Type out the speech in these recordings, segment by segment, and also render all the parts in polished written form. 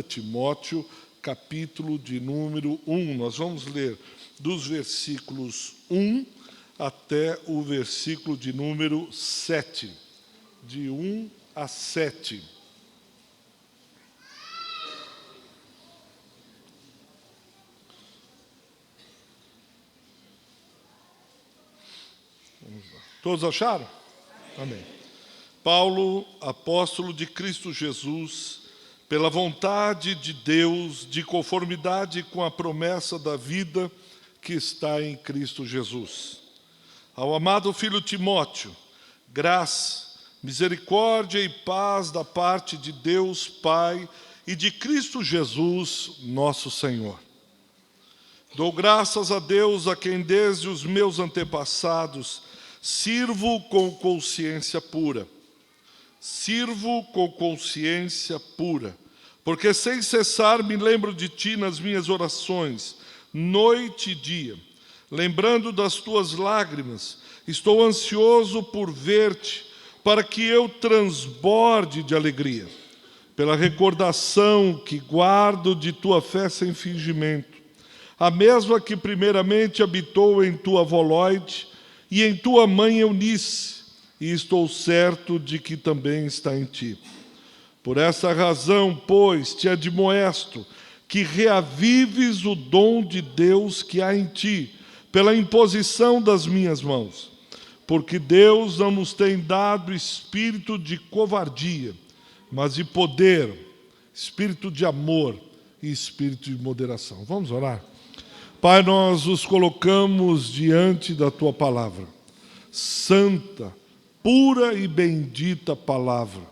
Timóteo, capítulo de número 1. Nós vamos ler dos versículos 1 até o versículo de número 7. De 1 a 7. Todos acharam? Amém. Paulo, apóstolo de Cristo Jesus, pela vontade de Deus, de conformidade com a promessa da vida que está em Cristo Jesus. Ao amado filho Timóteo, graça, misericórdia e paz da parte de Deus Pai e de Cristo Jesus, nosso Senhor. Dou graças a Deus, a quem desde os meus antepassados sirvo com consciência pura. Sirvo com consciência pura, porque sem cessar me lembro de ti nas minhas orações, noite e dia. Lembrando das tuas lágrimas, estou ansioso por ver-te, para que eu transborde de alegria, pela recordação que guardo de tua fé sem fingimento, a mesma que primeiramente habitou em tua avoloide e em tua mãe Eunice, e estou certo de que também está em ti. Por essa razão, pois, te admoesto que reavives o dom de Deus que há em ti, pela imposição das minhas mãos. Porque Deus não nos tem dado espírito de covardia, mas de poder, espírito de amor e espírito de moderação. Vamos orar? Pai, nós nos colocamos diante da tua palavra, santa, pura e bendita palavra,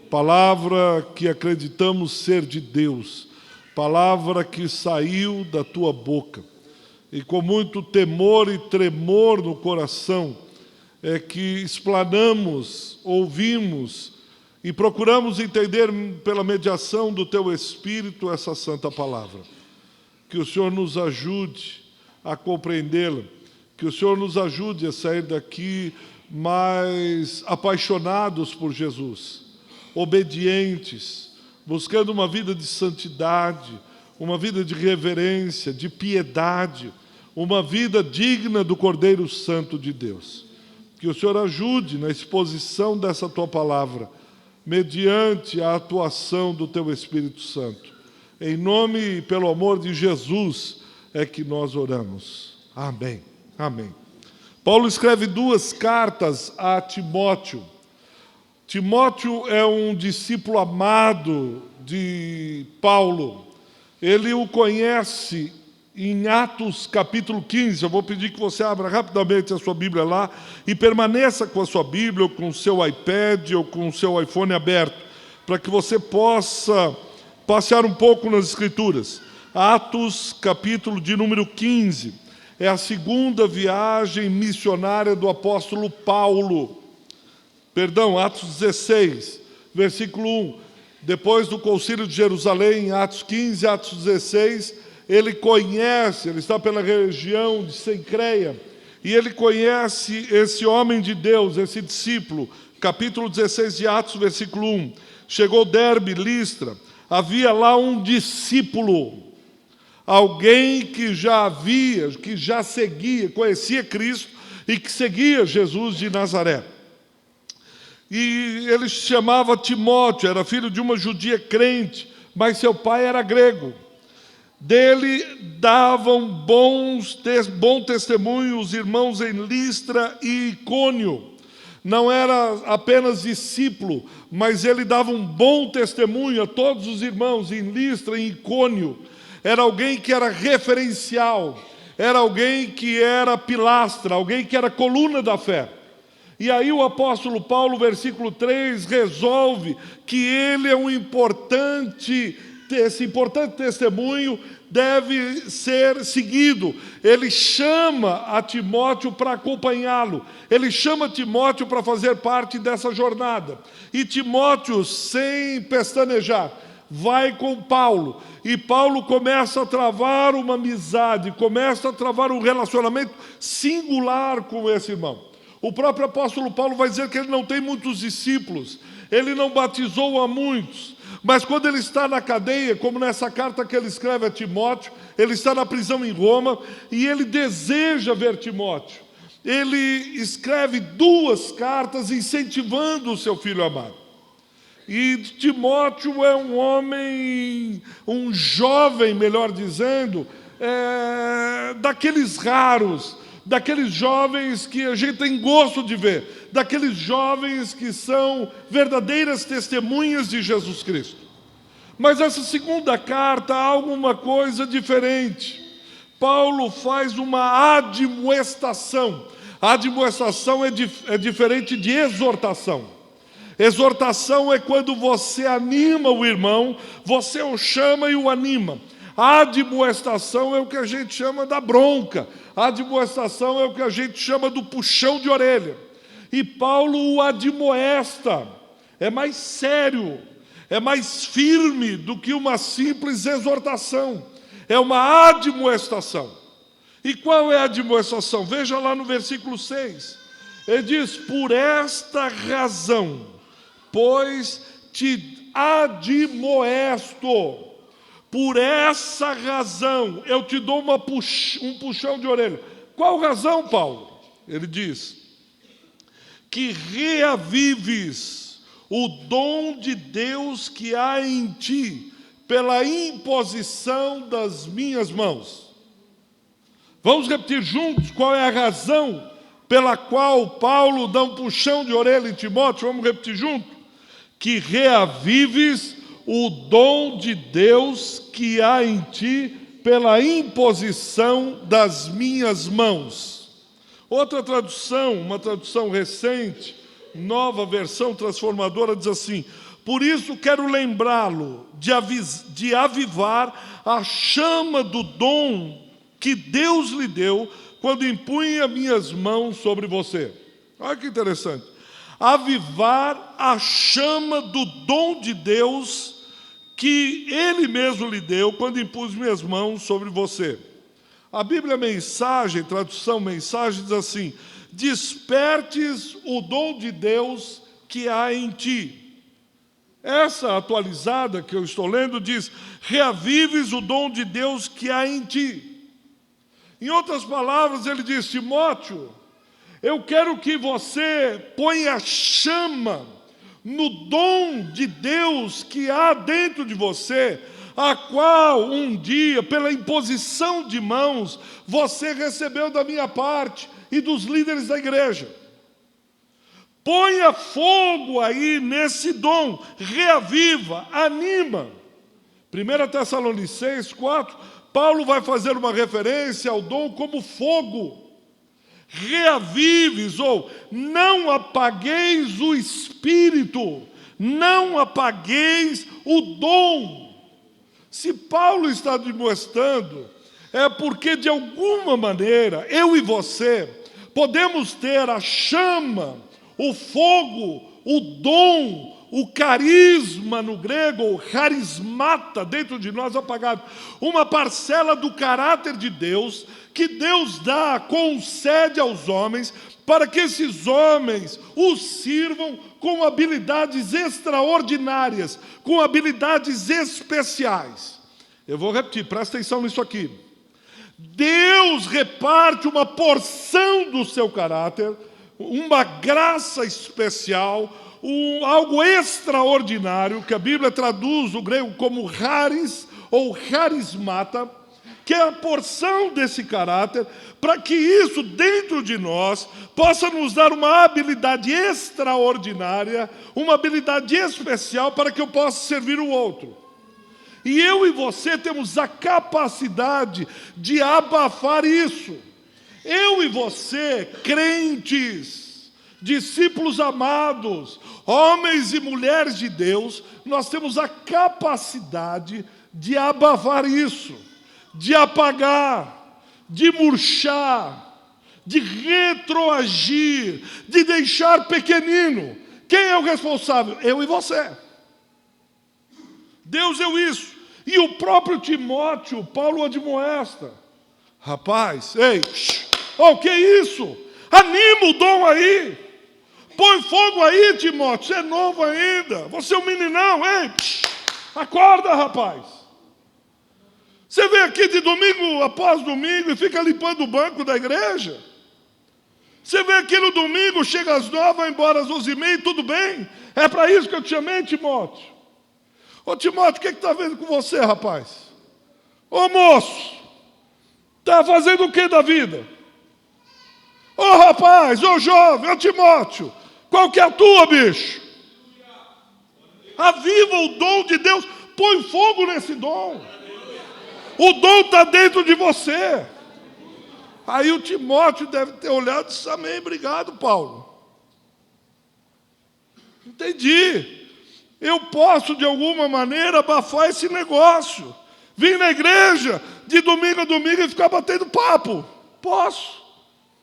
palavra que acreditamos ser de Deus, palavra que saiu da tua boca, e com muito temor e tremor no coração, é que explanamos, ouvimos e procuramos entender pela mediação do teu Espírito essa santa palavra. Que o Senhor nos ajude a compreendê-la, que o Senhor nos ajude a sair daqui mais apaixonados por Jesus, obedientes, buscando uma vida de santidade, uma vida de reverência, de piedade, uma vida digna do Cordeiro Santo de Deus. Que o Senhor ajude na exposição dessa tua palavra, mediante a atuação do teu Espírito Santo. Em nome e pelo amor de Jesus é que nós oramos. Amém. Amém. Paulo escreve 2 cartas a Timóteo. Timóteo é um discípulo amado de Paulo. Ele o conhece em Atos capítulo 15. Eu vou pedir que você abra rapidamente a sua Bíblia lá e permaneça com a sua Bíblia, ou com o seu iPad, ou com o seu iPhone aberto, para que você possa passear um pouco nas Escrituras. Atos, capítulo de número 15, é a segunda viagem missionária do apóstolo Paulo. Atos 16, versículo 1. Depois do concílio de Jerusalém, Atos 15, Atos 16, ele está pela região de Cencreia, e ele conhece esse homem de Deus, esse discípulo. Capítulo 16 de Atos, versículo 1. Chegou Derbe, Listra. Havia lá um discípulo, alguém que já seguia, conhecia Cristo e que seguia Jesus de Nazaré. E ele se chamava Timóteo, era filho de uma judia crente, mas seu pai era grego. Dele davam bom testemunho os irmãos em Listra e Icônio. Não era apenas discípulo, mas ele dava um bom testemunho a todos os irmãos em Listra e Icônio. Era alguém que era referencial, era alguém que era pilastra, alguém que era coluna da fé. E aí o apóstolo Paulo, versículo 3, resolve que ele é esse importante testemunho deve ser seguido. Ele chama a Timóteo para acompanhá-lo. Ele chama Timóteo para fazer parte dessa jornada. E Timóteo, sem pestanejar, vai com Paulo. E Paulo começa a travar uma amizade, começa a travar um relacionamento singular com esse irmão. O próprio apóstolo Paulo vai dizer que ele não tem muitos discípulos, ele não batizou a muitos, Mas quando ele está na cadeia, como nessa carta que ele escreve a Timóteo, ele está na prisão em Roma e ele deseja ver Timóteo. Ele escreve 2 cartas incentivando o seu filho amado. E Timóteo é um homem, um jovem, melhor dizendo, daqueles raros, daqueles jovens que a gente tem gosto de ver, daqueles jovens que são verdadeiras testemunhas de Jesus Cristo. Mas essa segunda carta há alguma coisa diferente. Paulo faz uma admoestação. A admoestação é diferente de exortação. Exortação é quando você anima o irmão, você o chama e o anima. A admoestação é o que a gente chama da bronca. A admoestação é o que a gente chama do puxão de orelha. E Paulo o admoesta. É mais sério, é mais firme do que uma simples exortação. É uma admoestação. E qual é a admoestação? Veja lá no versículo 6. Ele diz: por esta razão, pois te admoesto. Por essa razão, eu te dou um puxão de orelha. Qual razão, Paulo? Ele diz: que reavives o dom de Deus que há em ti, pela imposição das minhas mãos. Vamos repetir juntos qual é a razão pela qual Paulo dá um puxão de orelha em Timóteo? Vamos repetir junto? Que reavives o dom de Deus que há em ti pela imposição das minhas mãos. Outra tradução, uma tradução recente, nova versão transformadora, diz assim: por isso quero lembrá-lo de avivar a chama do dom que Deus lhe deu quando impunha minhas mãos sobre você. Olha que interessante. Avivar a chama do dom de Deus que Ele mesmo lhe deu quando impus minhas mãos sobre você. A Bíblia Mensagem, tradução Mensagem, diz assim: despertes o dom de Deus que há em ti. Essa atualizada que eu estou lendo diz: reavives o dom de Deus que há em ti. Em outras palavras, ele diz: Timóteo, eu quero que você ponha chama no dom de Deus que há dentro de você, a qual um dia, pela imposição de mãos, você recebeu da minha parte e dos líderes da igreja. Ponha fogo aí nesse dom, reaviva, anima. 1 Tessalonicenses 4, Paulo vai fazer uma referência ao dom como fogo. Reavives, ou não apagueis o espírito, não apagueis o dom. Se Paulo está demonstrando, é porque de alguma maneira, eu e você, podemos ter a chama, o fogo, o dom, o carisma no grego, ou carismata, dentro de nós apagado, uma parcela do caráter de Deus, que Deus dá, concede aos homens, para que esses homens os sirvam com habilidades extraordinárias, com habilidades especiais. Eu vou repetir, presta atenção nisso aqui. Deus reparte uma porção do seu caráter, uma graça especial, algo extraordinário, que a Bíblia traduz o grego como charis ou charismata, que é a porção desse caráter, para que isso dentro de nós possa nos dar uma habilidade extraordinária, uma habilidade especial para que eu possa servir o outro. E eu e você temos a capacidade de abafar isso. Eu e você, crentes, discípulos amados, homens e mulheres de Deus, nós temos a capacidade de abafar isso, de apagar, de murchar, de retroagir, de deixar pequenino. Quem é o responsável? Eu e você. Deus deu isso. E o próprio Timóteo, Paulo admoesta. Rapaz, ei, que isso? Anima o dom aí. Põe fogo aí, Timóteo, você é novo ainda. Você é um meninão, ei. Acorda, rapaz. Você vem aqui de domingo após domingo e fica limpando o banco da igreja? Você vem aqui no domingo, chega às 9, vai embora às 11h30, tudo bem? É para isso que eu te chamei, Timóteo. Ô Timóteo, o que está vendo com você, rapaz? Ô moço, está fazendo o que da vida? Ô rapaz, ô jovem, ô Timóteo, qual que é a tua, bicho? Aviva o dom de Deus, põe fogo nesse dom. O dom está dentro de você. Aí o Timóteo deve ter olhado e disse, amém, obrigado, Paulo. Entendi. Eu posso, de alguma maneira, abafar esse negócio. Vim na igreja, de domingo a domingo, e ficar batendo papo. Posso.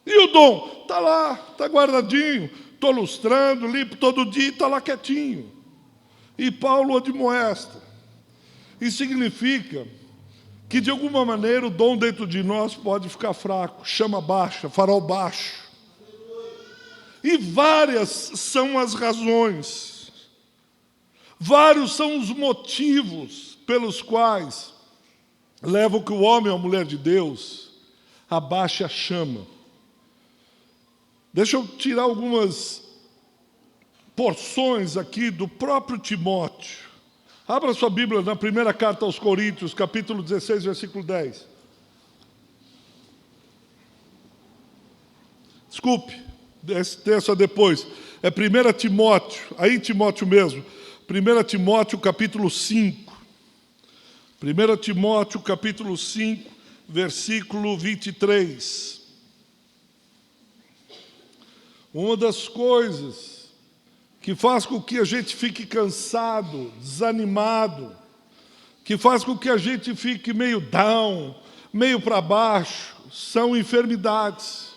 E o dom? Está lá, está guardadinho. Estou lustrando, limpo todo dia, está lá quietinho. E Paulo admoesta. Isso significa que de alguma maneira o dom dentro de nós pode ficar fraco, chama baixa, farol baixo. E várias são as razões, vários são os motivos pelos quais levam que o homem ou a mulher de Deus abaixe a chama. Deixa eu tirar algumas porções aqui do próprio Timóteo. Abra sua Bíblia na primeira carta aos Coríntios, capítulo 16, versículo 10. Desculpe, esse texto é depois. É 1 Timóteo, aí Timóteo mesmo. 1 Timóteo, capítulo 5. 1 Timóteo, capítulo 5, versículo 23. Uma das coisas que faz com que a gente fique cansado, desanimado, que faz com que a gente fique meio down, meio para baixo, são enfermidades.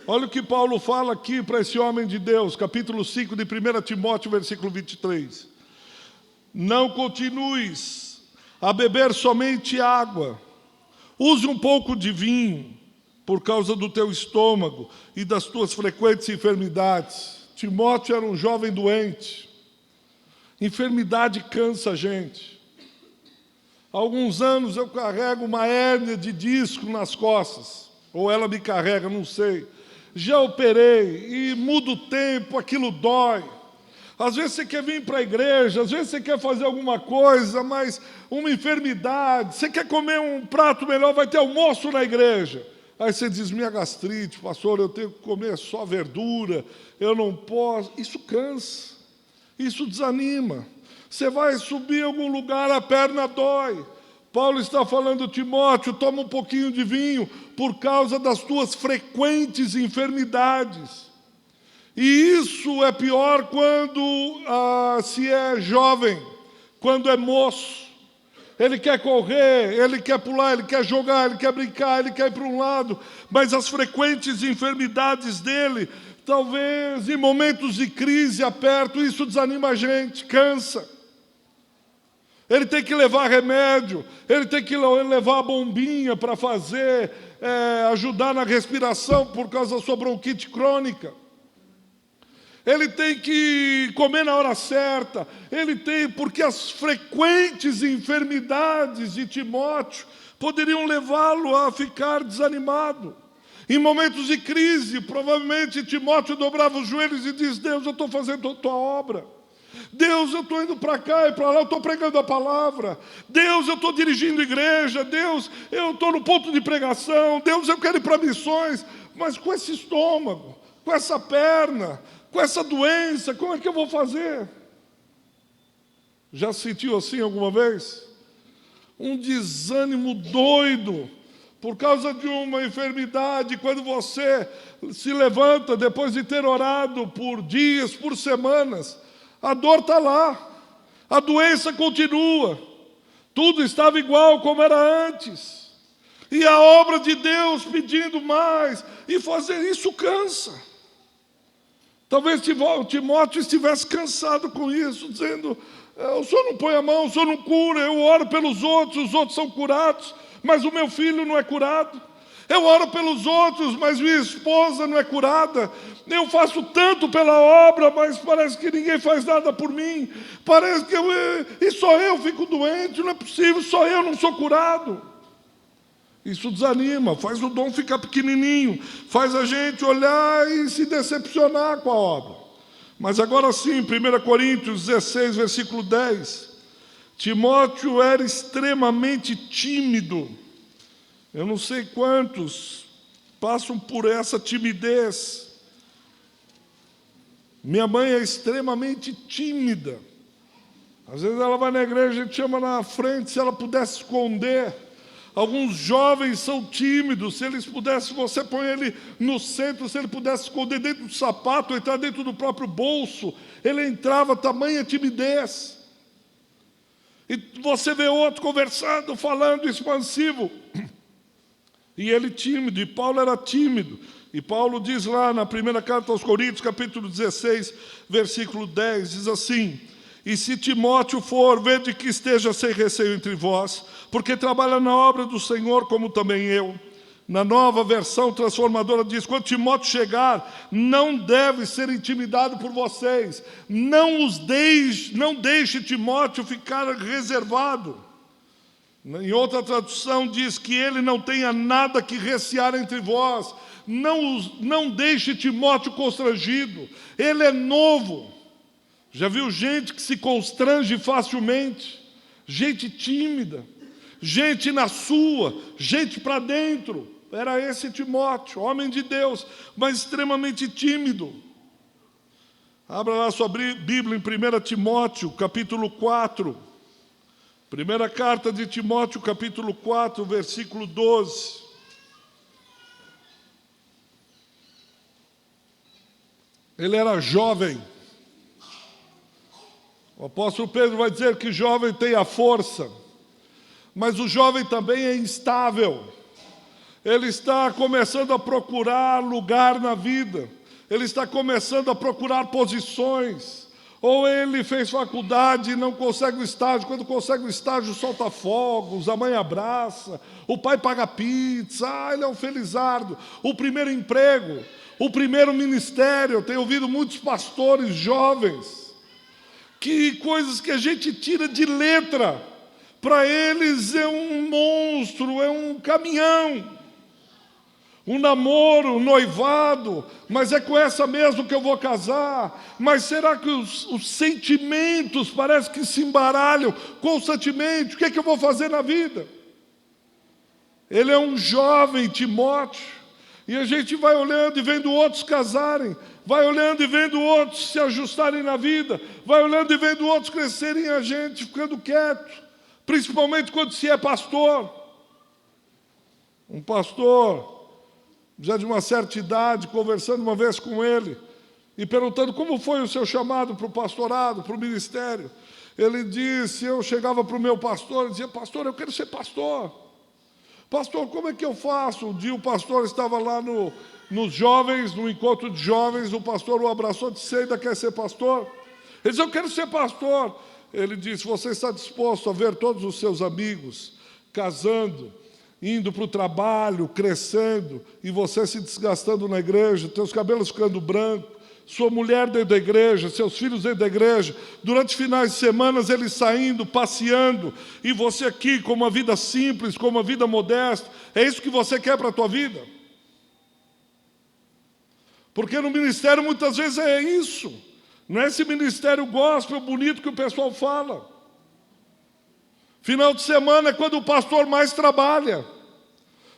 Olha o que Paulo fala aqui para esse homem de Deus, capítulo 5 de 1 Timóteo, versículo 23. Não continues a beber somente água, use um pouco de vinho, por causa do teu estômago e das tuas frequentes enfermidades. Timóteo era um jovem doente. Enfermidade cansa a gente. Há alguns anos eu carrego uma hérnia de disco nas costas. Ou ela me carrega, não sei. Já operei e muda o tempo, aquilo dói. Às vezes você quer vir para a igreja, às vezes você quer fazer alguma coisa, mas uma enfermidade, você quer comer um prato melhor, vai ter almoço na igreja. Aí você diz, minha gastrite, pastor, eu tenho que comer só verdura, eu não posso. Isso cansa, isso desanima. Você vai subir em algum lugar, a perna dói. Paulo está falando, Timóteo, toma um pouquinho de vinho por causa das tuas frequentes enfermidades. E isso é pior quando se é jovem, quando é moço. Ele quer correr, ele quer pular, ele quer jogar, ele quer brincar, ele quer ir para um lado. Mas as frequentes enfermidades dele, talvez em momentos de crise, aperto, isso desanima a gente, cansa. Ele tem que levar remédio, ele tem que levar a bombinha para fazer, ajudar na respiração por causa da sua bronquite crônica. Ele tem que comer na hora certa, porque as frequentes enfermidades de Timóteo poderiam levá-lo a ficar desanimado. Em momentos de crise, provavelmente Timóteo dobrava os joelhos e diz, Deus, eu estou fazendo a tua obra. Deus, eu estou indo para cá e para lá, eu estou pregando a palavra. Deus, eu estou dirigindo igreja. Deus, eu estou no ponto de pregação. Deus, eu quero ir para missões. Mas com esse estômago, com essa perna, com essa doença, como é que eu vou fazer? Já sentiu assim alguma vez? Um desânimo doido por causa de uma enfermidade, quando você se levanta depois de ter orado por dias, por semanas, a dor está lá, a doença continua, tudo estava igual como era antes, e a obra de Deus pedindo mais, e fazer isso cansa. Talvez Timóteo estivesse cansado com isso, dizendo, o senhor não põe a mão, o senhor não cura, eu oro pelos outros, os outros são curados, mas o meu filho não é curado. Eu oro pelos outros, mas minha esposa não é curada. Eu faço tanto pela obra, mas parece que ninguém faz nada por mim. Parece que e só eu fico doente, não é possível, só eu não sou curado. Isso desanima, faz o dom ficar pequenininho, faz a gente olhar e se decepcionar com a obra. Mas agora sim, 1 Coríntios 16, versículo 10, Timóteo era extremamente tímido. Eu não sei quantos passam por essa timidez. Minha mãe é extremamente tímida. Às vezes ela vai na igreja, a gente chama na frente, se ela pudesse esconder. Alguns jovens são tímidos, se eles pudessem, você põe ele no centro, se ele pudesse esconder dentro do sapato, ou entrar dentro do próprio bolso, ele entrava, tamanha timidez. E você vê outro conversando, falando, expansivo. E ele tímido, e Paulo era tímido. E Paulo diz lá na primeira carta aos Coríntios, capítulo 16, versículo 10, diz assim: e se Timóteo for, vede que esteja sem receio entre vós, porque trabalha na obra do Senhor, como também eu. Na Nova Versão Transformadora diz, quando Timóteo chegar, não deve ser intimidado por vocês. Não deixe Timóteo ficar reservado. Em outra tradução diz que ele não tenha nada que recear entre vós. Não deixe Timóteo constrangido. Ele é novo. Já viu gente que se constrange facilmente? Gente tímida. Gente na sua. Gente para dentro. Era esse Timóteo, homem de Deus, mas extremamente tímido. Abra lá sua Bíblia em 1 Timóteo, capítulo 4. Primeira carta de Timóteo, capítulo 4, versículo 12. Ele era jovem. O apóstolo Pedro vai dizer que jovem tem a força, mas o jovem também é instável. Ele está começando a procurar lugar na vida. Ele está começando a procurar posições. Ou ele fez faculdade e não consegue o estágio. Quando consegue o estágio, solta fogos, a mãe abraça, o pai paga pizza, ele é um felizardo. O primeiro emprego, o primeiro ministério. Eu tenho ouvido muitos pastores jovens, que coisas que a gente tira de letra, para eles é um monstro, é um caminhão. Um namoro, um noivado, mas é com essa mesmo que eu vou casar. Mas será que os sentimentos parece que se embaralham constantemente? O que é que eu vou fazer na vida? Ele é um jovem, Timóteo, e a gente vai olhando e vendo outros casarem, vai olhando e vendo outros se ajustarem na vida, vai olhando e vendo outros crescerem, e a gente ficando quieto, principalmente quando se é pastor. Um pastor já de uma certa idade, conversando uma vez com ele, e perguntando como foi o seu chamado para o pastorado, para o ministério. Ele disse, eu chegava para o meu pastor e dizia, pastor, eu quero ser pastor. Pastor, como é que eu faço? Um dia o pastor estava lá nos jovens, no encontro de jovens, o pastor o abraçou e disse, você ainda quer ser pastor? Ele disse, eu quero ser pastor. Ele disse, você está disposto a ver todos os seus amigos casando, indo para o trabalho, crescendo, e você se desgastando na igreja, teus cabelos ficando brancos, sua mulher dentro da igreja, seus filhos dentro da igreja, durante finais de semana eles saindo, passeando, e você aqui com uma vida simples, com uma vida modesta. É isso que você quer para a tua vida? Porque no ministério muitas vezes é isso, não é esse ministério gospel bonito que o pessoal fala. Final de semana é quando o pastor mais trabalha.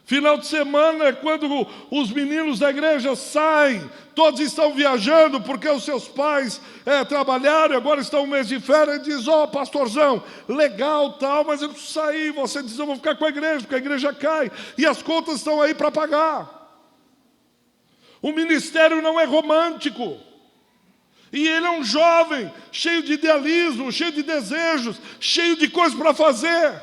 Final de semana é quando os meninos da igreja saem. Todos estão viajando porque os seus pais trabalharam e agora estão um mês de férias. E diz, ó, pastorzão, legal tal, mas eu preciso sair. Você diz, eu vou ficar com a igreja, porque a igreja cai. E as contas estão aí para pagar. O ministério não é romântico. E ele é um jovem, cheio de idealismo, cheio de desejos, cheio de coisas para fazer.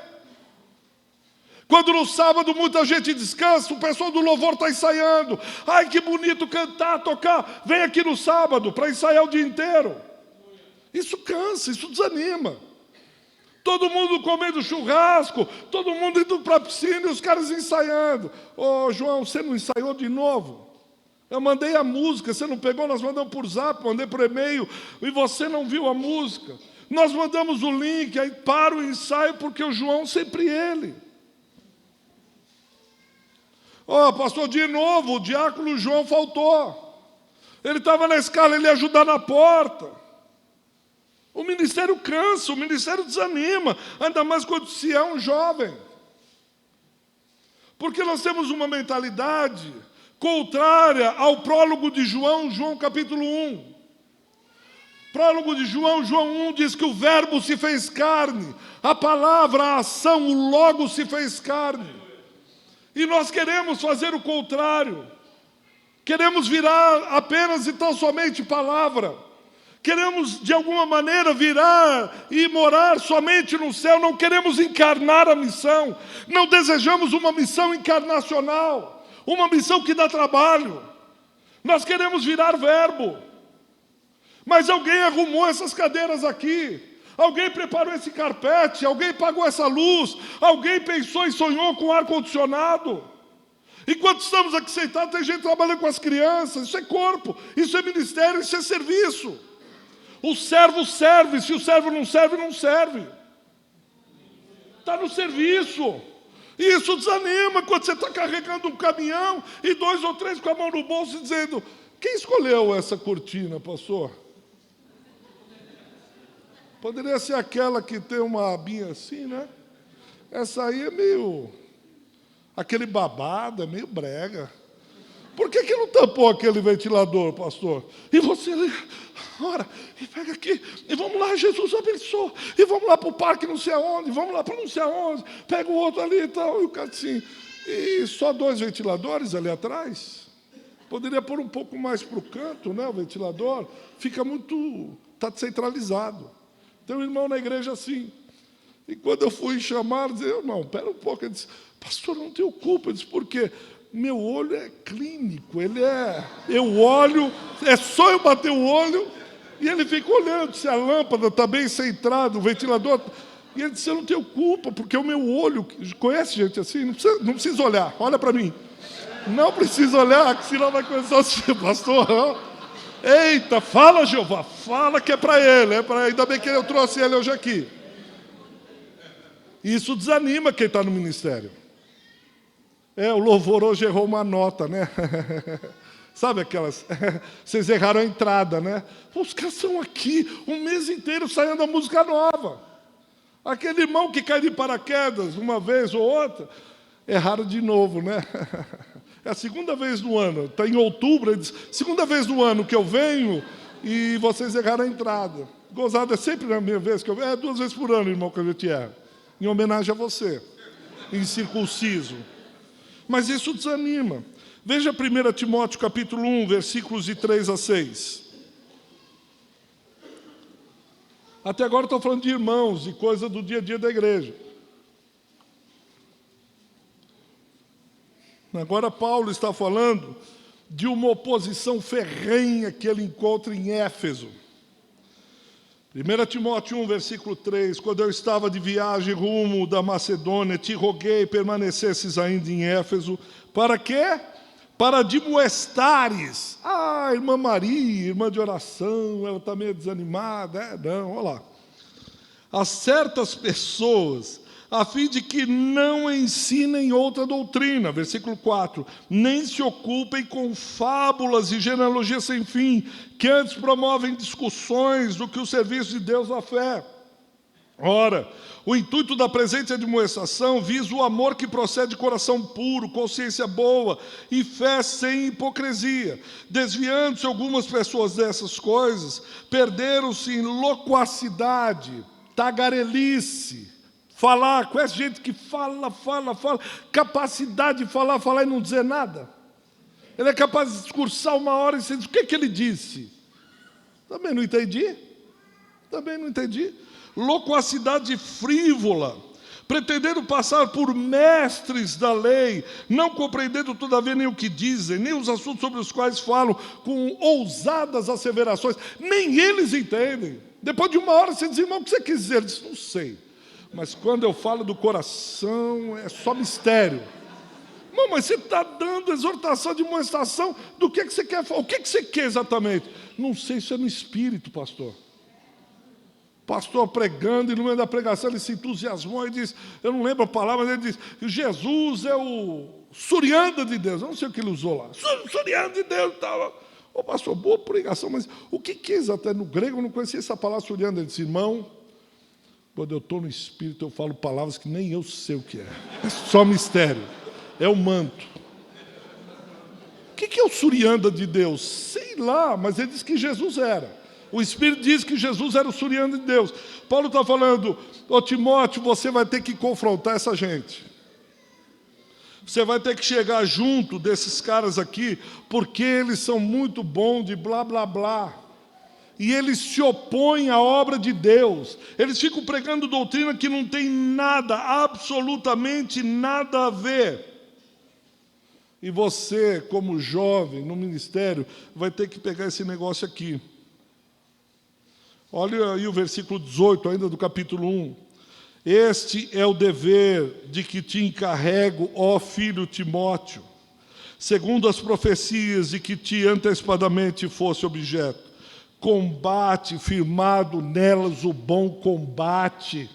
Quando no sábado muita gente descansa, o pessoal do louvor está ensaiando. Ai, que bonito cantar, tocar. Vem aqui no sábado para ensaiar o dia inteiro. Isso cansa, isso desanima. Todo mundo comendo churrasco, todo mundo indo para a piscina e os caras ensaiando. Ô João, você não ensaiou de novo? Eu mandei a música, você não pegou? Nós mandamos por zap, mandei por e-mail, e você não viu a música. Nós mandamos o link, aí para o ensaio, porque o João sempre ele. Ó, pastor, de novo, o diácono João faltou. Ele estava na escala, ele ia ajudar na porta. O ministério cansa, o ministério desanima, ainda mais quando se é um jovem. Porque nós temos uma mentalidade contrária ao prólogo de João, João capítulo 1. Prólogo de João, João 1 diz que o verbo se fez carne, a palavra, a ação, o logo se fez carne. E nós queremos fazer o contrário. Queremos virar apenas e tão somente palavra. Queremos, de alguma maneira, virar e morar somente no céu. Não queremos encarnar a missão. Não desejamos uma missão encarnacional. Uma missão que dá trabalho. Nós queremos virar verbo. Mas alguém arrumou essas cadeiras aqui. Alguém preparou esse carpete. Alguém pagou essa luz. Alguém pensou e sonhou com ar-condicionado. Enquanto estamos aqui sentados, tem gente trabalhando com as crianças. Isso é corpo. Isso é ministério. Isso é serviço. O servo serve, se o servo não serve, não serve. Está no serviço. E isso desanima quando você está carregando um caminhão e 2 ou 3 com a mão no bolso dizendo: quem escolheu essa cortina, pastor? Poderia ser aquela que tem uma abinha assim, né? Essa aí é meio... aquele babado, é meio brega. Por que não tampou aquele ventilador, pastor? E você... ora, e pega aqui, e vamos lá, Jesus abençoa, e vamos lá para o parque não sei aonde, vamos lá para não sei aonde, pega o outro ali e tal, e o cara assim, e só 2 ventiladores ali atrás? Poderia pôr um pouco mais para o canto, né, o ventilador, fica muito, está centralizado. Tem um irmão na igreja assim, e quando eu fui chamar, disse: irmão, pera um pouco, ele disse: pastor, não tenho culpa. Eu disse: por quê? Meu olho é clínico, eu olho, é só eu bater o olho, e ele fica olhando se a lâmpada está bem centrada, o ventilador. E ele disse: eu não tenho culpa, porque o meu olho... Conhece gente assim? Não precisa olhar, olha para mim. Não precisa olhar, que senão vai começar a ser pastor. Eita, fala, Jeová, fala que é para ele, ainda bem que eu trouxe ele hoje aqui. Isso desanima quem está no ministério. O louvor hoje errou uma nota, né? Sabe aquelas... Vocês erraram a entrada, né? Os caras são aqui um mês inteiro saindo a música nova. Aquele irmão que cai de paraquedas uma vez ou outra, erraram de novo, né? É a segunda vez no ano, está em outubro, ele diz: segunda vez no ano que eu venho e vocês erraram a entrada. Gozado é sempre na minha vez que eu venho. 2 vezes por ano, irmão, que eu te erro. Em homenagem a você, incircunciso. Mas isso desanima. Veja 1 Timóteo capítulo 1, versículos de 3 a 6. Até agora estou falando de irmãos, de coisa do dia a dia da igreja. Agora Paulo está falando de uma oposição ferrenha que ele encontra em Éfeso. 1 Timóteo 1, versículo 3, quando eu estava de viagem rumo da Macedônia, te roguei permanecesses ainda em Éfeso. Para quê? Para admoestares. Irmã Maria, irmã de oração, ela está meio desanimada. Não, olha lá. A certas pessoas, a fim de que não ensinem outra doutrina, versículo 4, nem se ocupem com fábulas e genealogias sem fim, que antes promovem discussões do que o serviço de Deus à fé. Ora, o intuito da presente admoestação visa o amor que procede de coração puro, consciência boa e fé sem hipocrisia. Desviando-se algumas pessoas dessas coisas, perderam-se em loquacidade, tagarelice, falar. Conhece gente que fala, capacidade de falar e não dizer nada. Ele é capaz de discursar 1 hora e você diz: o que ele disse? Também não entendi. Loquacidade frívola, pretendendo passar por mestres da lei, não compreendendo todavia nem o que dizem, nem os assuntos sobre os quais falam, com ousadas asseverações, nem eles entendem. Depois de 1 hora você diz: irmão, o que você quis dizer? Ele diz: não sei. Mas quando eu falo do coração, é só mistério. Não, mas você está dando exortação, demonstração do que você quer falar. O que você quer exatamente? Não sei, isso é no espírito, pastor. Pastor pregando, e no meio da pregação ele se entusiasmou e disse, eu não lembro a palavra, mas ele disse, Jesus é o Surianda de Deus. Eu não sei o que ele usou lá. Surianda de Deus. Ô pastor, boa pregação, mas o que é exatamente? No grego eu não conhecia essa palavra Surianda. Ele disse, irmão, quando eu estou no espírito eu falo palavras que nem eu sei o que é. É só mistério. É o manto. O que é o Surianda de Deus? Sei lá, mas ele disse que Jesus era. O Espírito diz que Jesus era o Surianda de Deus. Paulo está falando, ô Timóteo, você vai ter que confrontar essa gente. Você vai ter que chegar junto desses caras aqui, porque eles são muito bons de blá, blá, blá. E eles se opõem à obra de Deus. Eles ficam pregando doutrina que não tem nada, absolutamente nada a ver. E você, como jovem, no ministério, vai ter que pegar esse negócio aqui. Olha aí o versículo 18, ainda do capítulo 1. Este é o dever de que te encarrego, ó filho Timóteo, segundo as profecias de que te antecipadamente fosse objeto. Combate, firmado nelas o bom combate.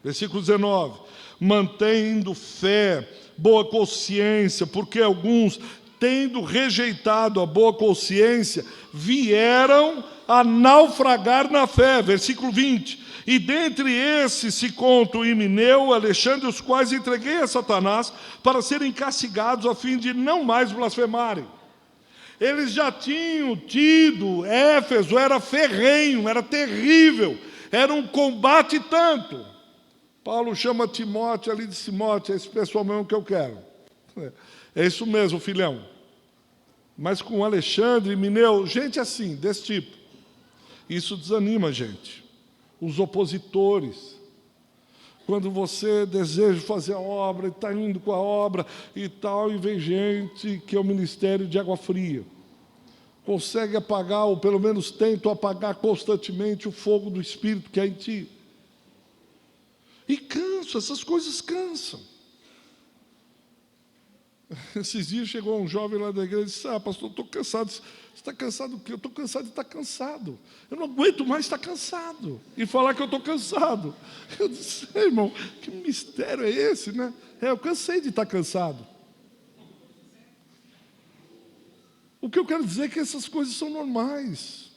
Versículo 19. Mantendo fé, boa consciência, porque alguns, tendo rejeitado a boa consciência, vieram a naufragar na fé. Versículo 20. E dentre esses se contam Himeneu, Alexandre, os quais entreguei a Satanás para serem castigados a fim de não mais blasfemarem. Eles já tinham tido, Éfeso era ferrenho, era terrível, era um combate tanto. Paulo chama Timóteo ali de Timóteo, é esse pessoal mesmo que eu quero. É isso mesmo, filhão. Mas com Alexandre, Himeneu, gente assim, desse tipo. Isso desanima a gente. Os opositores. Quando você deseja fazer a obra, e está indo com a obra e tal, e vem gente que é o ministério de água fria. Consegue apagar, ou pelo menos tenta apagar constantemente o fogo do Espírito que há em ti. E cansa, essas coisas cansam. Esses dias chegou um jovem lá da igreja e disse, pastor, estou cansado. Você está cansado do quê? Eu estou cansado de estar cansado. Eu não aguento mais estar cansado. E falar que eu estou cansado. Eu disse, irmão, que mistério é esse, né? Eu cansei de estar cansado. O que eu quero dizer é que essas coisas são normais.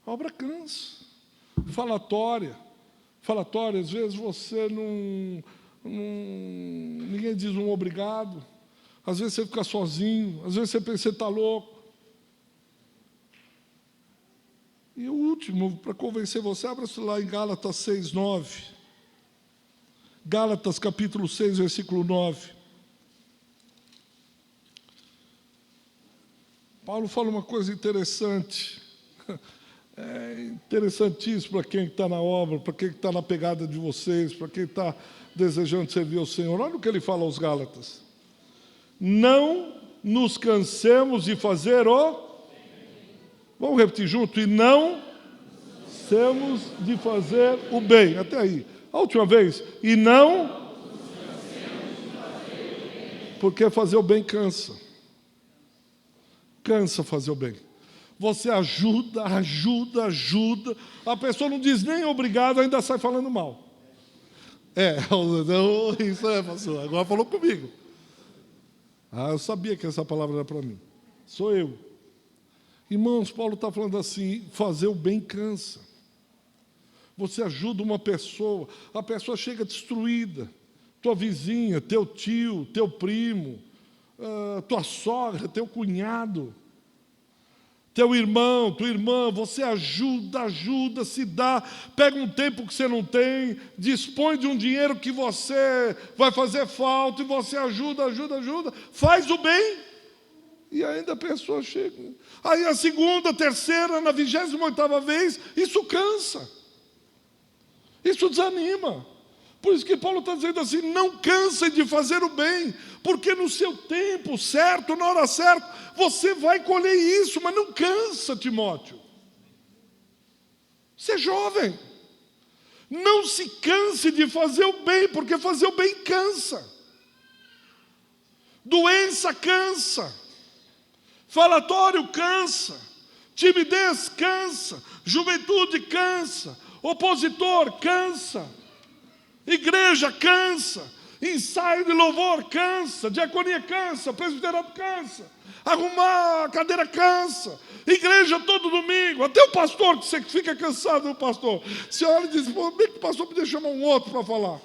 A obra cansa. Falatória, às vezes você ninguém diz um obrigado. Às vezes você fica sozinho, às vezes você pensa que você está louco. E o último, para convencer você, abra-se lá em Gálatas 6, 9. Gálatas capítulo 6, versículo 9. Paulo fala uma coisa interessante. É interessantíssimo para quem está na obra, para quem está na pegada de vocês, para quem está desejando servir ao Senhor. Olha o que ele fala aos Gálatas. Não nos cansemos de fazer o... Vamos repetir junto? E não cansemos de fazer o bem. Até aí. A última vez. E não... Porque fazer o bem cansa. Cansa fazer o bem. Você ajuda. A pessoa não diz nem obrigado, ainda sai falando mal. Isso é, pastor. Agora falou comigo. Eu sabia que essa palavra era para mim. Sou eu. Irmãos, Paulo está falando assim, fazer o bem cansa. Você ajuda uma pessoa, a pessoa chega destruída. Tua vizinha, teu tio, teu primo, tua sogra, teu cunhado, teu irmão, tua irmã, você ajuda, se dá, pega um tempo que você não tem, dispõe de um dinheiro que você vai fazer falta, e você ajuda, faz o bem, e ainda a pessoa chega. Aí a segunda, terceira, na 28ª vez, isso cansa, isso desanima. Por isso que Paulo está dizendo assim, não cansem de fazer o bem, porque no seu tempo certo, na hora certa, você vai colher isso, mas não cansa, Timóteo. Você é jovem. Não se canse de fazer o bem, porque fazer o bem cansa. Doença cansa. Falatório cansa. Timidez cansa. Juventude cansa. Opositor cansa. Igreja cansa. Ensaio de louvor cansa. Diaconia cansa. Presbiterato cansa. Arrumar a cadeira cansa. Igreja todo domingo. Até o pastor, que você fica cansado do pastor. Você olha e diz, pô, bem que o pastor podia chamar um outro para falar.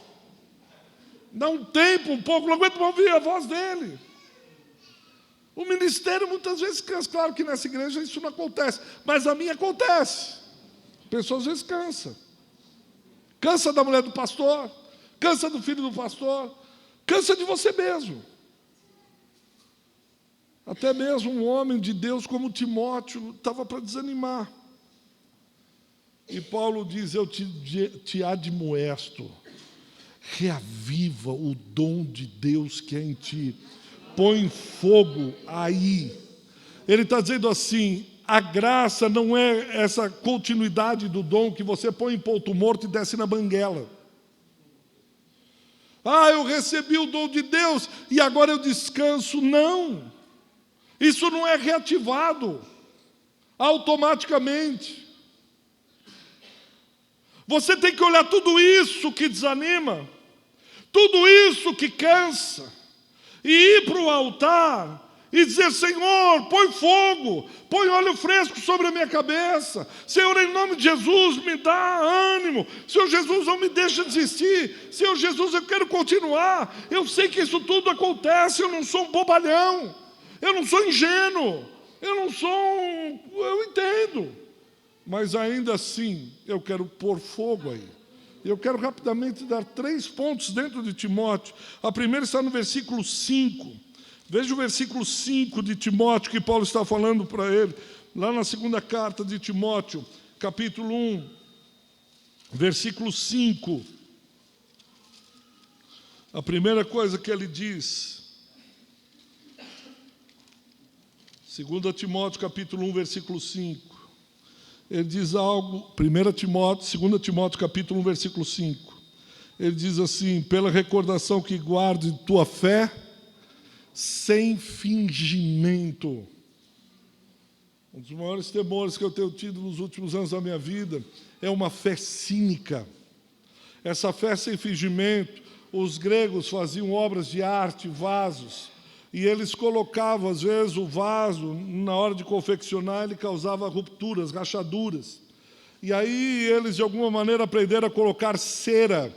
Dá um tempo, um pouco, não aguento mais ouvir a voz dele. O ministério muitas vezes cansa. Claro que nessa igreja isso não acontece, mas a minha acontece. A pessoa às vezes cansa. Cansa da mulher do pastor, cansa do filho do pastor, cansa de você mesmo. Até mesmo um homem de Deus como Timóteo estava para desanimar. E Paulo diz, eu te admoesto, reaviva o dom de Deus que é em ti. Põe fogo aí. Ele está dizendo assim, a graça não é essa continuidade do dom que você põe em ponto morto e desce na banguela. Ah, eu recebi o dom de Deus e agora eu descanso. Não. Isso não é reativado automaticamente. Você tem que olhar tudo isso que desanima, tudo isso que cansa, e ir para o altar e dizer, Senhor, põe fogo, põe óleo fresco sobre a minha cabeça. Senhor, em nome de Jesus, me dá ânimo. Senhor Jesus, não me deixa desistir. Senhor Jesus, eu quero continuar. Eu sei que isso tudo acontece, eu não sou um bobalhão. Eu não sou ingênuo, eu entendo, mas ainda assim eu quero pôr fogo aí. Eu quero rapidamente dar 3 pontos dentro de Timóteo. A primeira está no versículo 5. Veja o versículo 5 de Timóteo que Paulo está falando para ele, lá na segunda carta de Timóteo, capítulo 1, versículo 5. A primeira coisa que ele diz... 2 Timóteo, capítulo 1, versículo 5. Ele diz algo, 2 Timóteo, capítulo 1, versículo 5. Ele diz assim, pela recordação que guarde tua fé, sem fingimento. Um dos maiores temores que eu tenho tido nos últimos anos da minha vida é uma fé cínica. Essa fé sem fingimento, os gregos faziam obras de arte, vasos, e eles colocavam, às vezes, o vaso, na hora de confeccionar, ele causava rupturas, rachaduras. E aí eles, de alguma maneira, aprenderam a colocar cera.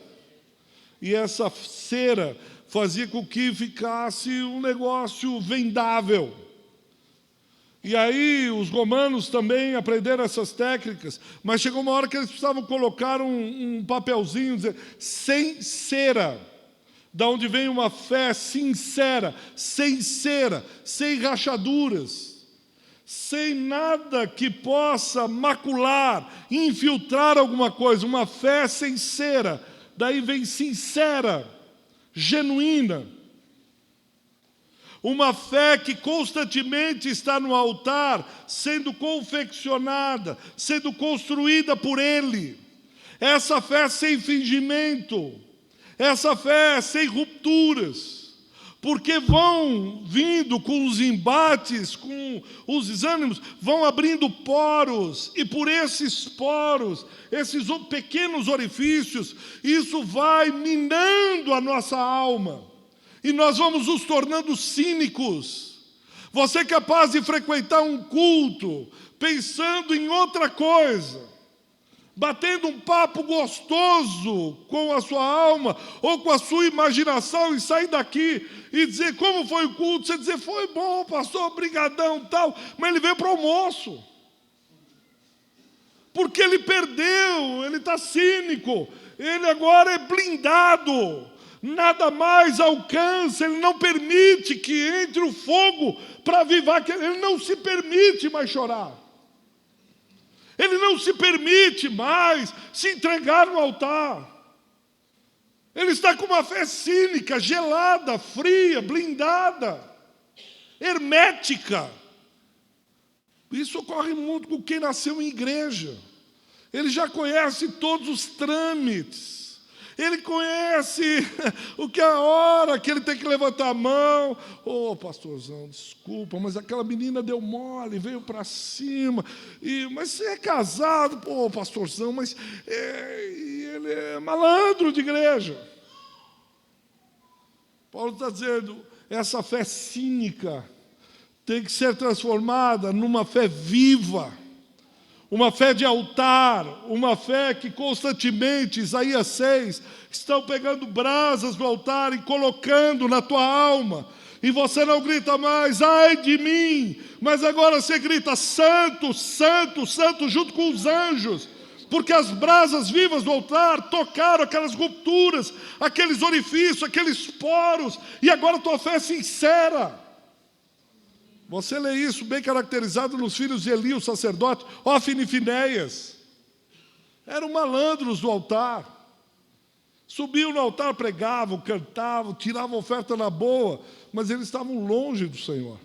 E essa cera fazia com que ficasse um negócio vendável. E aí os romanos também aprenderam essas técnicas, mas chegou uma hora que eles precisavam colocar um papelzinho, dizer, sem cera. Da onde vem uma fé sincera, sem cera, sem rachaduras, sem nada que possa macular, infiltrar alguma coisa, uma fé sincera, daí vem sincera, genuína. Uma fé que constantemente está no altar, sendo confeccionada, sendo construída por Ele. Essa fé sem fingimento. Essa fé sem rupturas, porque vão vindo com os embates, com os desânimos, vão abrindo poros, e por esses poros, esses pequenos orifícios, isso vai minando a nossa alma, e nós vamos nos tornando cínicos. Você é capaz de frequentar um culto, pensando em outra coisa, batendo um papo gostoso com a sua alma ou com a sua imaginação e sair daqui e dizer como foi o culto, você dizer, foi bom, pastor, brigadão, tal, mas ele veio para o almoço. Porque ele perdeu, ele está cínico, ele agora é blindado, nada mais alcança, ele não permite que entre o fogo para avivar, ele não se permite mais chorar. Ele não se permite mais se entregar no altar. Ele está com uma fé cínica, gelada, fria, blindada, hermética. Isso ocorre muito com quem nasceu em igreja. Ele já conhece todos os trâmites. Ele conhece o que é a hora que ele tem que levantar a mão. Ô, pastorzão, desculpa, mas aquela menina deu mole, veio para cima. Mas você é casado, pô, pastorzão, mas ele é malandro de igreja. Paulo está dizendo, essa fé cínica tem que ser transformada numa fé viva. Uma fé de altar, uma fé que constantemente, Isaías 6, estão pegando brasas do altar e colocando na tua alma. E você não grita mais, ai de mim, mas agora você grita, santo, santo, santo, junto com os anjos. Porque as brasas vivas do altar tocaram aquelas rupturas, aqueles orifícios, aqueles poros, e agora a tua fé é sincera. Você lê isso bem caracterizado nos filhos de Eli, o sacerdote, Ofni e Finéias. Eram malandros do altar. Subiam no altar, pregavam, cantavam, tiravam oferta na boa, mas eles estavam longe do Senhor.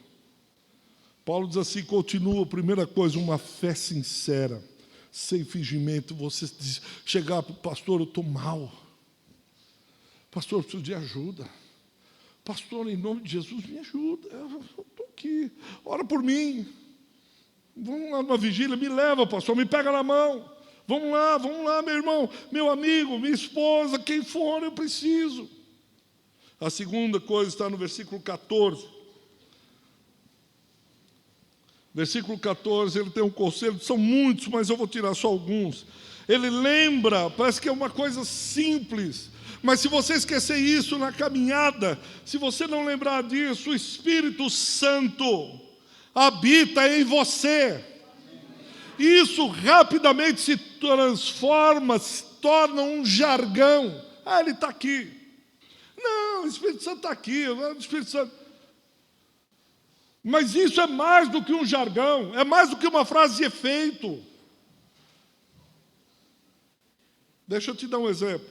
Paulo diz assim, continua, primeira coisa, uma fé sincera, sem fingimento. Você chegar para o pastor, eu estou mal. Pastor, eu preciso de ajuda. Pastor, em nome de Jesus, me ajuda. Eu estou aqui. Ora por mim. Vamos lá numa vigília, me leva, pastor, me pega na mão. Vamos lá, meu irmão, meu amigo, minha esposa, quem for, eu preciso. A segunda coisa está no versículo 14. Versículo 14, ele tem um conselho, são muitos, mas eu vou tirar só alguns. Ele lembra, parece que é uma coisa simples, mas se você esquecer isso na caminhada, se você não lembrar disso, o Espírito Santo habita em você. Isso rapidamente se transforma, se torna um jargão. Ah, ele está aqui. Não, o Espírito Santo está aqui, o Espírito Santo. Mas isso é mais do que um jargão, é mais do que uma frase de efeito. Deixa eu te dar um exemplo.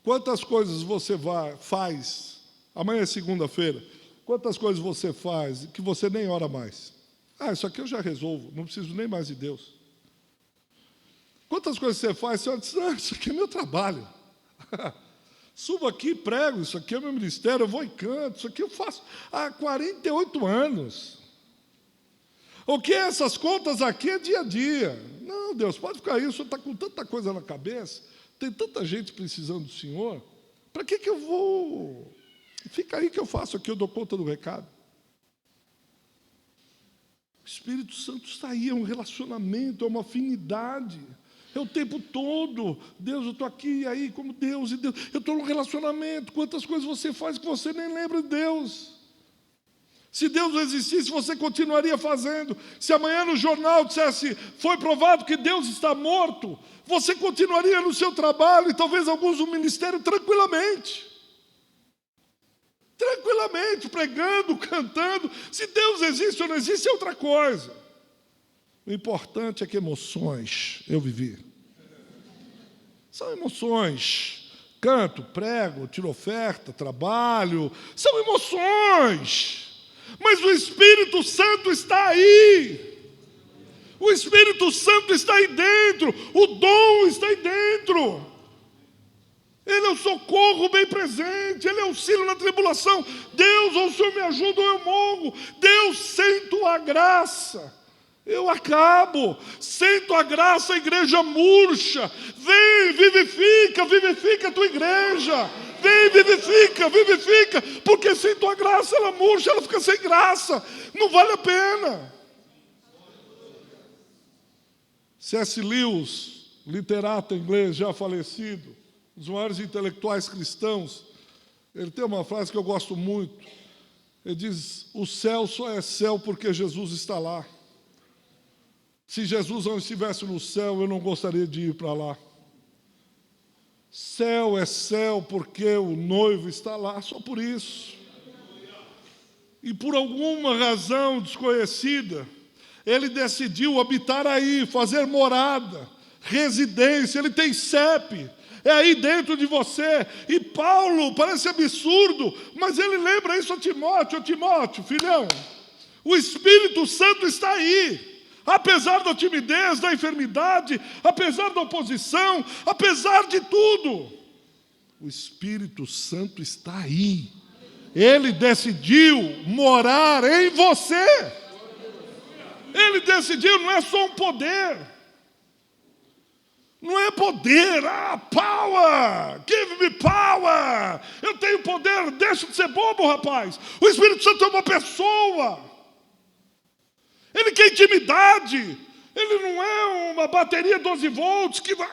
Quantas coisas você faz, amanhã é segunda-feira, quantas coisas você faz que você nem ora mais? Ah, isso aqui eu já resolvo, não preciso nem mais de Deus. Quantas coisas você faz, você diz, isso aqui é meu trabalho. Subo aqui, prego, isso aqui é meu ministério, eu vou e canto, isso aqui eu faço há 48 anos. O que é essas contas aqui é dia a dia. Não, Deus, pode ficar aí, o Senhor está com tanta coisa na cabeça, tem tanta gente precisando do Senhor, para que eu vou? Fica aí que eu faço aqui, eu dou conta do recado. O Espírito Santo está aí, é um relacionamento, é uma afinidade. É o tempo todo, Deus, eu estou aqui, e aí, como Deus e Deus. Eu estou num relacionamento, quantas coisas você faz que você nem lembra de Deus. Se Deus não existisse, você continuaria fazendo. Se amanhã no jornal dissesse, foi provado que Deus está morto, você continuaria no seu trabalho e talvez alguns no ministério tranquilamente. Tranquilamente, pregando, cantando. Se Deus existe ou não existe, é outra coisa. O importante é que emoções eu vivi. São emoções. Canto, prego, tiro oferta, trabalho. São emoções. Mas o Espírito Santo está aí. O Espírito Santo está aí dentro. O dom está aí dentro. Ele é o socorro bem presente. Ele é o auxílio na tribulação. Deus, ou o Senhor me ajuda ou eu morro. Deus, sem tua graça eu acabo. Sem tua graça a igreja murcha. Vem, vivifica, vivifica a tua igreja. Vem, vivifica, vivifica. Porque sem tua graça ela murcha, ela fica sem graça. Não vale a pena. C.S. Lewis, literato inglês já falecido, um dos maiores intelectuais cristãos, ele tem uma frase que eu gosto muito. Ele diz, o céu só é céu porque Jesus está lá. Se Jesus não estivesse no céu, eu não gostaria de ir para lá. Céu é céu porque o noivo está lá, só por isso. E por alguma razão desconhecida, ele decidiu habitar aí, fazer morada, residência, ele tem CEP, é aí dentro de você. E Paulo, parece absurdo, mas ele lembra isso a Timóteo, Timóteo, filhão, o Espírito Santo está aí. apesar da timidez, da enfermidade, apesar da oposição, apesar de tudo, o Espírito Santo está aí. Ele decidiu morar em você. Ele decidiu, não é só um poder. Não é poder, power, give me power. Eu tenho poder, deixa de ser bobo, rapaz. O Espírito Santo é uma pessoa. Ele quer intimidade. Ele não é uma bateria 12 volts que vai...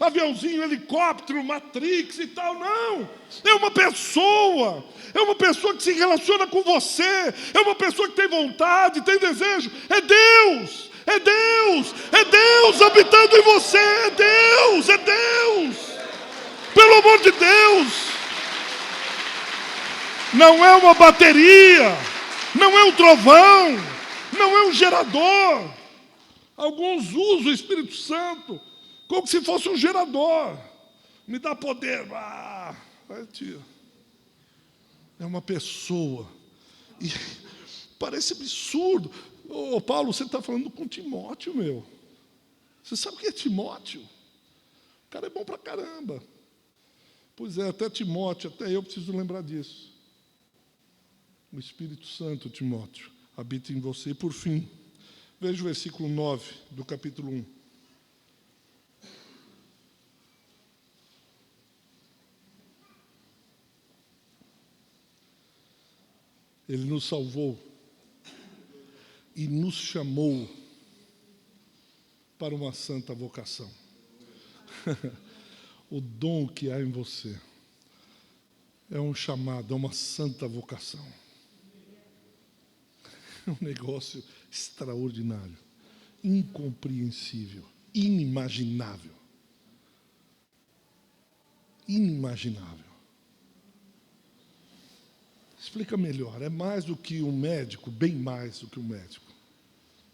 aviãozinho, helicóptero, Matrix e tal, não. É uma pessoa. É uma pessoa que se relaciona com você. É uma pessoa que tem vontade, tem desejo. É Deus. É Deus. É Deus habitando em você. É Deus. É Deus. Pelo amor de Deus. Não é uma bateria. Não é um trovão. Não é um gerador. Alguns usam o Espírito Santo como se fosse um gerador. Me dá poder. É uma pessoa. E parece absurdo. Ô Paulo, você está falando com Timóteo, meu. Você sabe o que é Timóteo? O cara é bom pra caramba. Pois é, até Timóteo, até eu preciso lembrar disso. O Espírito Santo, Timóteo, habita em você. E por fim, veja o versículo 9 do capítulo 1. Ele nos salvou e nos chamou para uma santa vocação. O dom que há em você é um chamado, é uma santa vocação. É um negócio extraordinário, incompreensível, inimaginável. Inimaginável. Explica melhor, é mais do que um médico, bem mais do que um médico,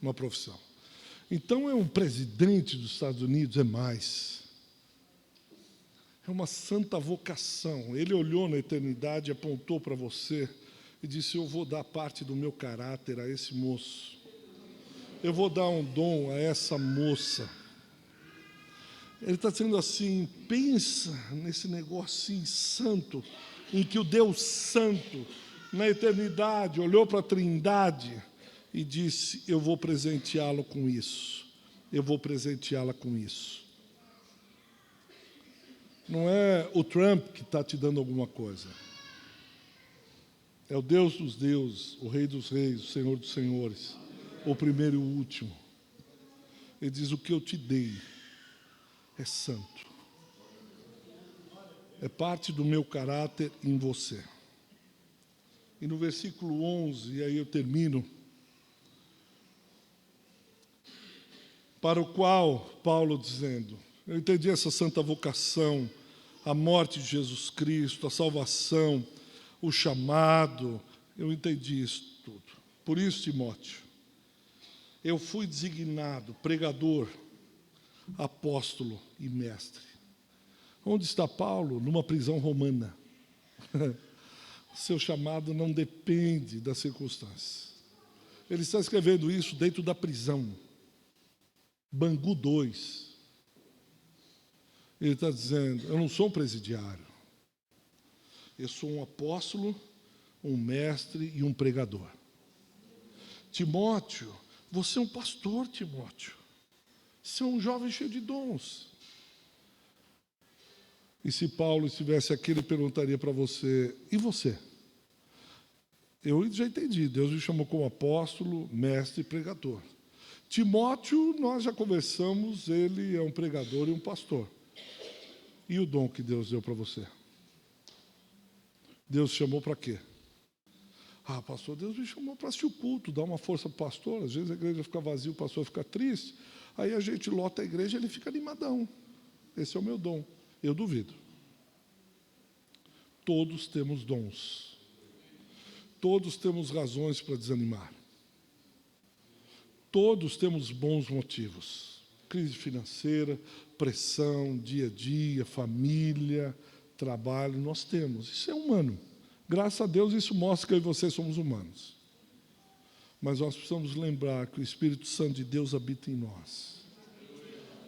uma profissão. Então é um presidente dos Estados Unidos, é mais. É uma santa vocação. Ele olhou na eternidade, apontou para você e disse: eu vou dar parte do meu caráter a esse moço. Eu vou dar um dom a essa moça. Ele está dizendo assim, pensa nesse negócio assim, santo, em que o Deus Santo, na eternidade, olhou para a Trindade e disse: eu vou presenteá-lo com isso. Eu vou presenteá-la com isso. Não é o Trump que está te dando alguma coisa. É o Deus dos deuses, o Rei dos reis, o Senhor dos senhores, o primeiro e o último. Ele diz: o que eu te dei é santo. É parte do meu caráter em você. E no versículo 11, e aí eu termino, para o qual Paulo dizendo, eu entendi essa santa vocação, a morte de Jesus Cristo, a salvação, o chamado, eu entendi isso tudo. Por isso, Timóteo, eu fui designado pregador, apóstolo e mestre. Onde está Paulo? Numa prisão romana. O seu chamado não depende das circunstâncias. Ele está escrevendo isso dentro da prisão. Bangu 2. Ele está dizendo: eu não sou um presidiário. Eu sou um apóstolo, um mestre e um pregador. Timóteo, você é um pastor, Timóteo. Você é um jovem cheio de dons. E se Paulo estivesse aqui, ele perguntaria para você: e você? Eu já entendi, Deus me chamou como apóstolo, mestre e pregador. Timóteo, nós já conversamos, ele é um pregador e um pastor. E o dom que Deus deu para você? Deus chamou para quê? Pastor, Deus me chamou para assistir o culto, dar uma força para o pastor. Às vezes a igreja fica vazia, o pastor fica triste. Aí a gente lota a igreja e ele fica animadão. Esse é o meu dom. Eu duvido. Todos temos dons. Todos temos razões para desanimar. Todos temos bons motivos. Crise financeira, pressão, dia a dia, família, trabalho, nós temos. Isso é humano. Graças a Deus isso mostra que eu e você somos humanos. Mas nós precisamos lembrar que o Espírito Santo de Deus habita em nós.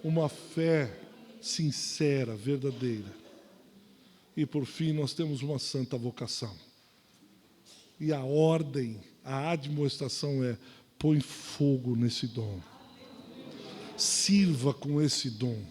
Uma fé sincera, verdadeira. E por fim, nós temos uma santa vocação. E a ordem, a admoestação é: põe fogo nesse dom. Sirva com esse dom.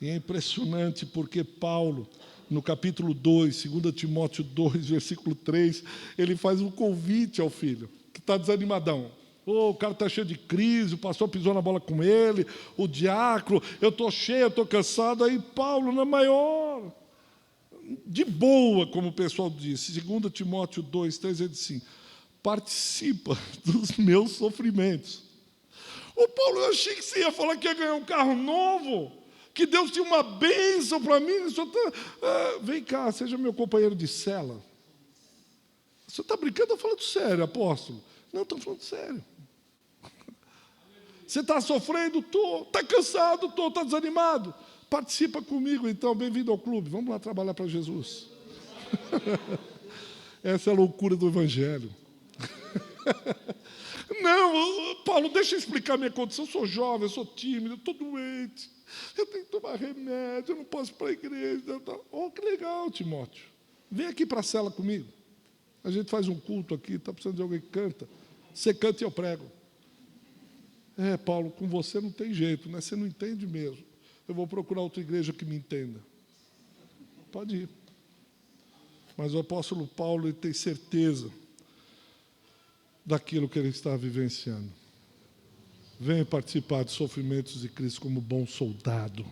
E é impressionante porque Paulo, no capítulo 2, 2 Timóteo 2, versículo 3, ele faz um convite ao filho, que está desanimadão. O cara está cheio de crise, o pastor pisou na bola com ele, o diácono, eu estou cheio, eu estou cansado. Aí Paulo, na maior, de boa, como o pessoal disse, 2 Timóteo 2, 3, ele diz assim: participa dos meus sofrimentos. Ô Paulo, eu achei que você ia falar que ia ganhar um carro novo, que Deus tinha uma bênção para mim. Vem cá, seja meu companheiro de cela. Você está brincando ou falando sério, apóstolo? Não, estou falando sério. Você está sofrendo? Estou. Está cansado? Estou. Está desanimado? Participa comigo, então. Bem-vindo ao clube. Vamos lá trabalhar para Jesus. Essa é a loucura do Evangelho. Não, Paulo, deixa eu explicar minha condição. Eu sou jovem, eu sou tímido, eu estou doente. Eu tenho que tomar remédio, eu não posso ir para a igreja. Oh, que legal, Timóteo. Vem aqui para a cela comigo. A gente faz um culto aqui, está precisando de alguém que canta. Você canta e eu prego. Paulo, com você não tem jeito, né? Você não entende mesmo. Eu vou procurar outra igreja que me entenda. Pode ir. Mas o apóstolo Paulo, ele tem certeza daquilo que ele está vivenciando. Venha participar dos sofrimentos de Cristo como bom soldado.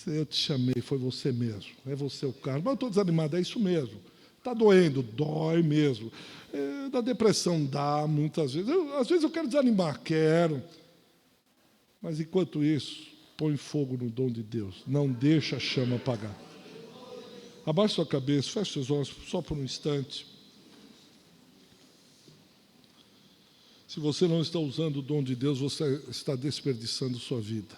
Eu te chamei, foi você mesmo. É você o cara. Mas eu estou desanimado, é isso mesmo. Está doendo, dói mesmo. Da depressão dá, muitas vezes. Às vezes eu quero desanimar, quero. Mas enquanto isso, põe fogo no dom de Deus. Não deixa a chama apagar. Abaixe sua cabeça, feche seus olhos só por um instante. Se você não está usando o dom de Deus, você está desperdiçando sua vida.